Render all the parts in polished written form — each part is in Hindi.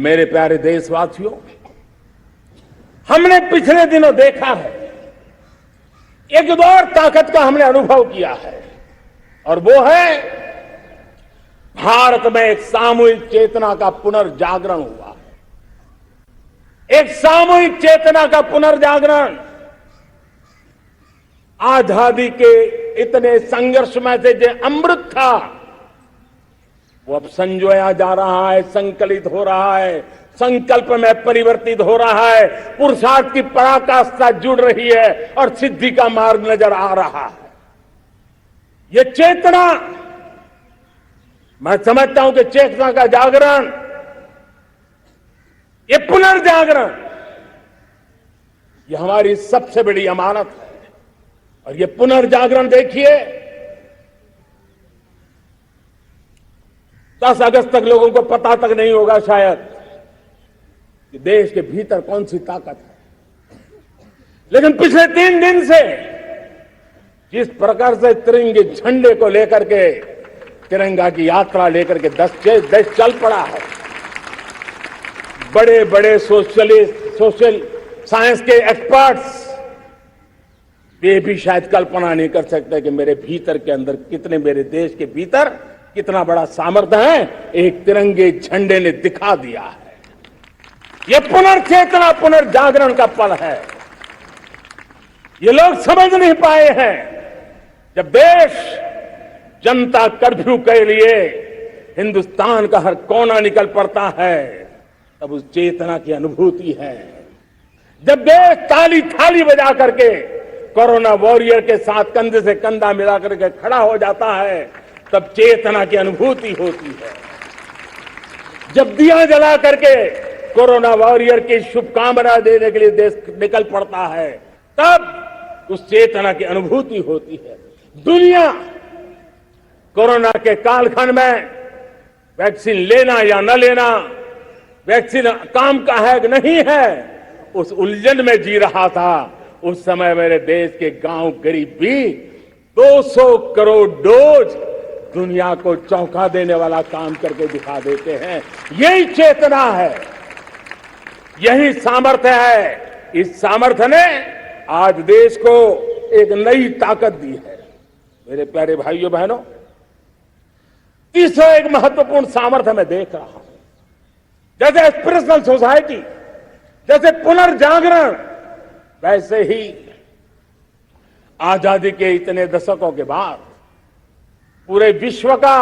मेरे प्यारे देशवासियों, हमने पिछले दिनों देखा है, एक और ताकत का हमने अनुभव किया है और वो है भारत में एक सामूहिक चेतना का पुनर्जागरण हुआ है। एक सामूहिक चेतना का पुनर्जागरण आजादी के इतने संघर्ष में से जो अमृत था वो अब संजोया जा रहा है, संकलित हो रहा है, संकल्प में परिवर्तित हो रहा है, पुरुषार्थ की पराकाष्ठा जुड़ रही है और सिद्धि का मार्ग नजर आ रहा है। ये चेतना, मैं समझता हूं कि चेतना का जागरण, ये पुनर्जागरण, ये हमारी सबसे बड़ी अमानत है। और ये पुनर्जागरण देखिए, 10 अगस्त तक लोगों को पता तक नहीं होगा शायद कि देश के भीतर कौन सी ताकत है, लेकिन पिछले 3 दिन से जिस प्रकार से तिरंगे झंडे को लेकर के, तिरंगा की यात्रा लेकर के देश चल पड़ा है। बड़े बड़े सोशल साइंस के एक्सपर्ट्स वे भी शायद कल्पना नहीं कर सकते कि मेरे भीतर के अंदर कितने, मेरे देश के भीतर कितना बड़ा सामर्थ्य है, एक तिरंगे झंडे ने दिखा दिया है। यह पुनर्चेतना, पुनर्जागरण का पल है। ये लोग समझ नहीं पाए हैं। जब देश जनता कर्फ्यू के लिए हिंदुस्तान का हर कोना निकल पड़ता है, तब उस चेतना की अनुभूति है। जब देश ताली थाली बजा करके कोरोना वॉरियर के साथ कंधे से कंधा मिला करके खड़ा हो जाता है, तब चेतना की अनुभूति होती है। जब दिया जला करके कोरोना वॉरियर की शुभकामना देने के लिए देश निकल पड़ता है, तब उस चेतना की अनुभूति होती है। दुनिया कोरोना के कालखंड में वैक्सीन लेना या न लेना, वैक्सीन काम का है कि नहीं है, उस उलझन में जी रहा था। उस समय मेरे देश के गांव गरीब भी 200 करोड़ डोज दुनिया को चौंका देने वाला काम करके दिखा देते हैं। यही चेतना है, यही सामर्थ्य है। इस सामर्थ्य ने आज देश को एक नई ताकत दी है। मेरे प्यारे भाइयों बहनों, तीसरा एक महत्वपूर्ण सामर्थ्य मैं देख रहा हूं, जैसे एस्पिरेशनल सोसाइटी, जैसे पुनर्जागरण, वैसे ही आजादी के इतने दशकों के बाद पूरे विश्व का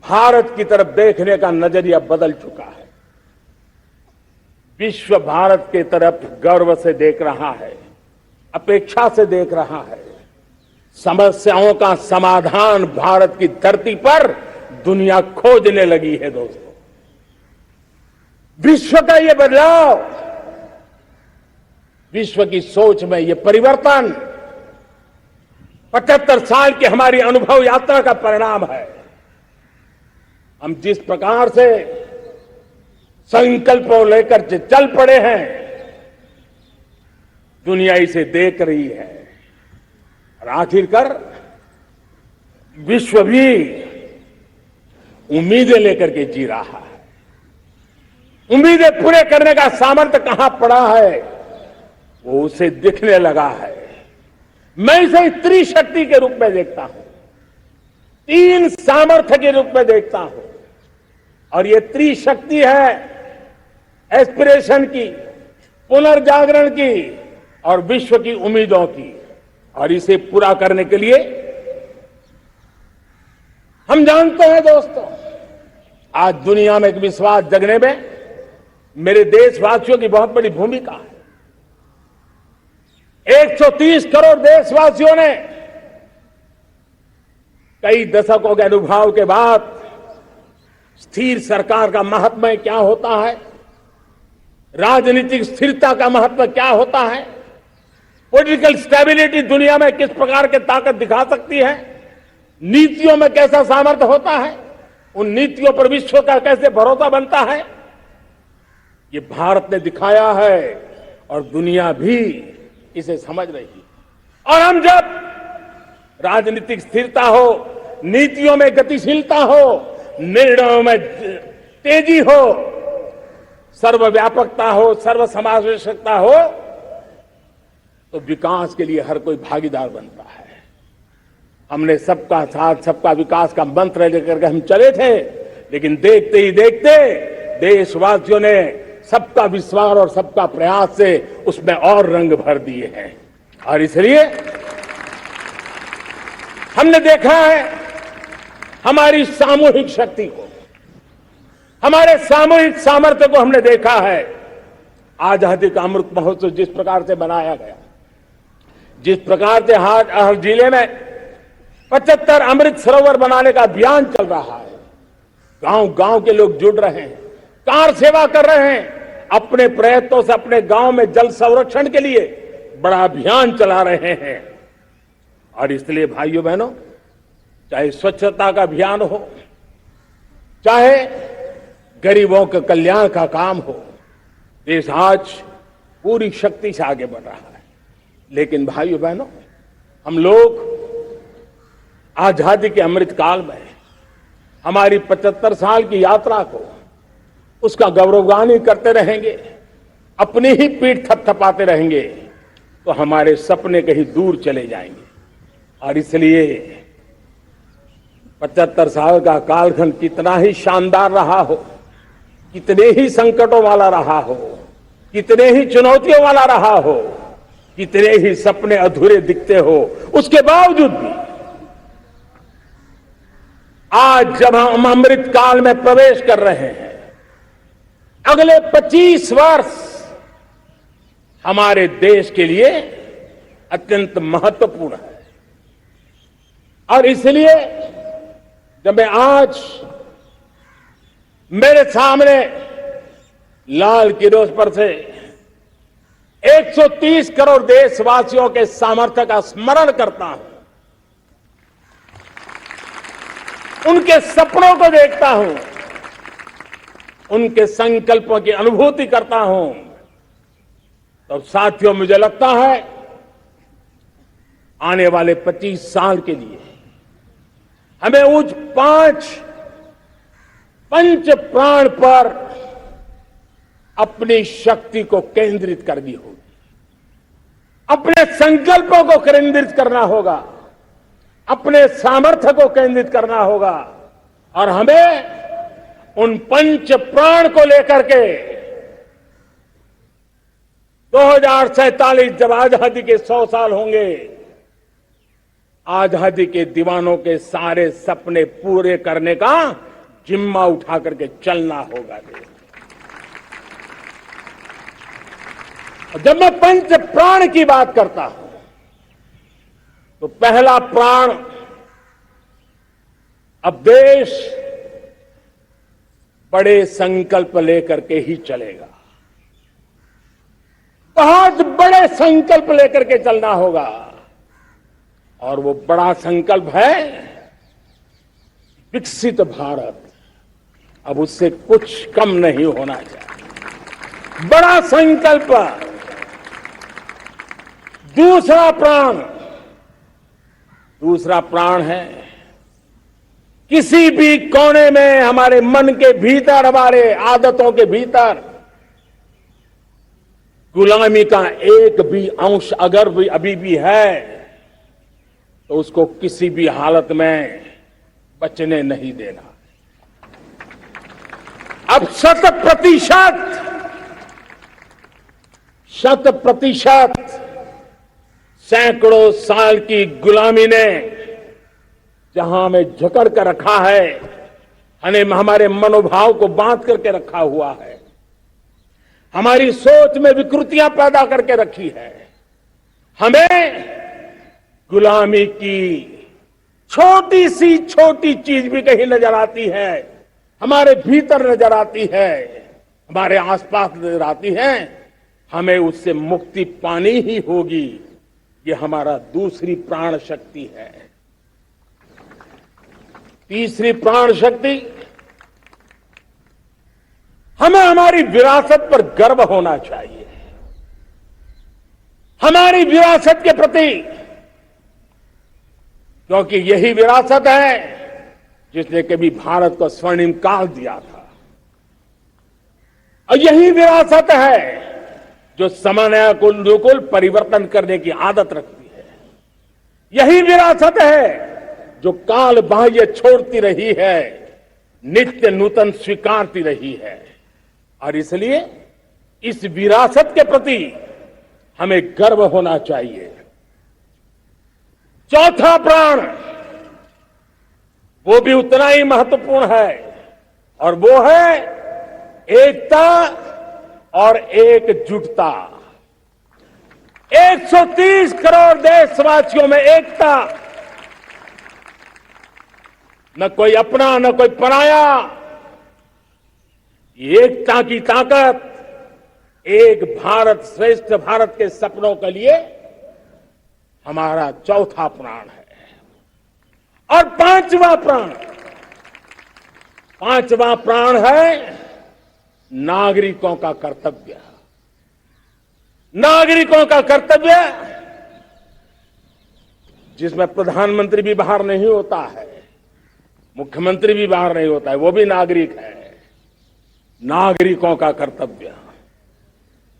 भारत की तरफ देखने का नजरिया बदल चुका है। विश्व भारत की तरफ गर्व से देख रहा है, अपेक्षा से देख रहा है। समस्याओं का समाधान भारत की धरती पर दुनिया खोजने लगी है। दोस्तों, विश्व का ये बदलाव, विश्व की सोच में ये परिवर्तन 75 साल की हमारी अनुभव यात्रा का परिणाम है। हम जिस प्रकार से संकल्पों लेकर चल पड़े हैं, दुनिया इसे देख रही है और आखिरकार विश्व भी उम्मीदें लेकर के जी रहा है। उम्मीदें पूरे करने का सामर्थ्य कहां पड़ा है, वो उसे दिखने लगा है। मैं इसे त्रिशक्ति के रूप में देखता हूं, 3 सामर्थ्य के रूप में देखता हूं। और ये त्रिशक्ति है एस्पिरेशन की, पुनर्जागरण की और विश्व की उम्मीदों की। और इसे पूरा करने के लिए हम जानते हैं दोस्तों, आज दुनिया में एक विश्वास जगने में मेरे देशवासियों की बहुत बड़ी भूमिका है। 130 करोड़ देशवासियों ने कई दशकों के अनुभव के बाद स्थिर सरकार का महत्व क्या होता है, राजनीतिक स्थिरता का महत्व क्या होता है, पॉलिटिकल स्टेबिलिटी दुनिया में किस प्रकार की ताकत दिखा सकती है, नीतियों में कैसा सामर्थ्य होता है, उन नीतियों पर विश्व का कैसे भरोसा बनता है, ये भारत ने दिखाया है और दुनिया भी इसे समझ रही है। और हम जब राजनीतिक स्थिरता हो, नीतियों में गतिशीलता हो, निर्णयों में तेजी हो, सर्वव्यापकता हो, सर्वसमावेशकता हो, तो विकास के लिए हर कोई भागीदार बनता है। हमने सबका साथ सबका विकास का मंत्र लेकर के हम चले थे, लेकिन देखते ही देखते देशवासियों ने सबका विश्वास और सबका प्रयास से उसमें और रंग भर दिए हैं। और इसलिए हमने देखा है हमारी सामूहिक शक्ति को, हमारे सामूहिक सामर्थ्य को हमने देखा है। आजादी का अमृत महोत्सव जिस प्रकार से मनाया गया, जिस प्रकार से हर जिले में 75 अमृत सरोवर बनाने का अभियान चल रहा है, गांव गांव के लोग जुड़ रहे हैं, कार सेवा कर रहे हैं, अपने प्रयत्नों से अपने गांव में जल संरक्षण के लिए बड़ा अभियान चला रहे हैं। और इसलिए भाइयों बहनों, चाहे स्वच्छता का अभियान हो, चाहे गरीबों के कल्याण का काम हो, देश आज पूरी शक्ति से आगे बढ़ रहा है। लेकिन भाइयों बहनों, हम लोग आजादी के अमृत काल में हमारी 75 साल की यात्रा को उसका गौरवगान करते रहेंगे, अपनी ही पीठ थपथपाते रहेंगे, तो हमारे सपने कहीं दूर चले जाएंगे। और इसलिए 75 साल का कालखंड कितना ही शानदार रहा हो, कितने ही संकटों वाला रहा हो, कितने ही चुनौतियों वाला रहा हो, कितने ही सपने अधूरे दिखते हो, उसके बावजूद भी आज जब हम अमृत काल में प्रवेश कर रहे हैं, अगले 25 वर्ष हमारे देश के लिए अत्यंत महत्वपूर्ण है। और इसलिए जब मैं आज मेरे सामने लाल किले पर से 130 करोड़ देशवासियों के सामर्थ्य का स्मरण करता हूं, उनके सपनों को देखता हूं, उनके संकल्पों की अनुभूति करता हूं, तो साथियों मुझे लगता है आने वाले 25 साल के लिए हमें उस 5 पंच प्राण पर अपनी शक्ति को केंद्रित करनी होगी, अपने संकल्पों को केंद्रित करना होगा, अपने सामर्थ्य को केंद्रित करना होगा। और हमें उन पंच प्राण को लेकर के 2047 जब आजादी के 100 साल होंगे, आजादी के दीवानों के सारे सपने पूरे करने का जिम्मा उठा करके चलना होगा। जब मैं पंच प्राण की बात करता हूं, तो पहला प्राण, अब देश बड़े संकल्प लेकर के ही चलेगा, बहुत बड़े संकल्प लेकर के चलना होगा। और वो बड़ा संकल्प है विकसित भारत। अब उससे कुछ कम नहीं होना चाहिए, बड़ा संकल्प। दूसरा प्राण है किसी भी कोने में हमारे मन के भीतर, हमारे आदतों के भीतर गुलामी का एक भी अंश अगर भी अभी भी है, तो उसको किसी भी हालत में बचने नहीं देना। अब 100% सैकड़ों साल की गुलामी ने जहां हमें जकड़ कर रखा है, हमें हमारे मनोभाव को बांध करके रखा हुआ है, हमारी सोच में विकृतियां पैदा करके रखी है, हमें गुलामी की छोटी सी छोटी चीज भी कहीं नजर आती है, हमारे भीतर नजर आती है, हमारे आसपास नजर आती है, हमें उससे मुक्ति पानी ही होगी। ये हमारा दूसरी प्राण शक्ति है। तीसरी प्राण शक्ति, हमें हमारी विरासत पर गर्व होना चाहिए, हमारी विरासत के प्रति, क्योंकि यही विरासत है जिसने कभी भारत को स्वर्णिम काल दिया था। और यही विरासत है जो समय को अनुकूल परिवर्तन करने की आदत रखती है। यही विरासत है जो काल बाह्य छोड़ती रही है, नित्य नूतन स्वीकारती रही है। और इसलिए इस विरासत के प्रति हमें गर्व होना चाहिए। चौथा प्राण वो भी उतना ही महत्वपूर्ण है और वो है एकता और एकजुटता। 130 करोड़ देशवासियों में एकता, न कोई अपना न कोई पराया। एकता की ताकत एक भारत श्रेष्ठ भारत के सपनों के लिए हमारा चौथा प्राण है। और पांचवा प्राण है नागरिकों का कर्तव्य। नागरिकों का कर्तव्य जिसमें प्रधानमंत्री भी बाहर नहीं होता है, मुख्यमंत्री भी बाहर नहीं होता है, वो भी नागरिक है। नागरिकों का कर्तव्य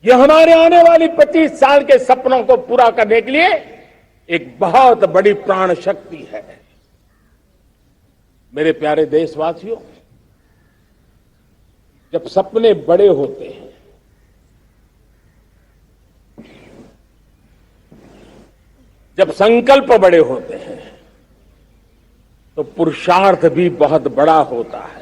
यह हमारे आने वाली 25 साल के सपनों को पूरा करने के लिए एक बहुत बड़ी प्राण शक्ति है। मेरे प्यारे देशवासियों, जब सपने बड़े होते हैं, जब संकल्प बड़े होते हैं, तो पुरुषार्थ भी बहुत बड़ा होता है।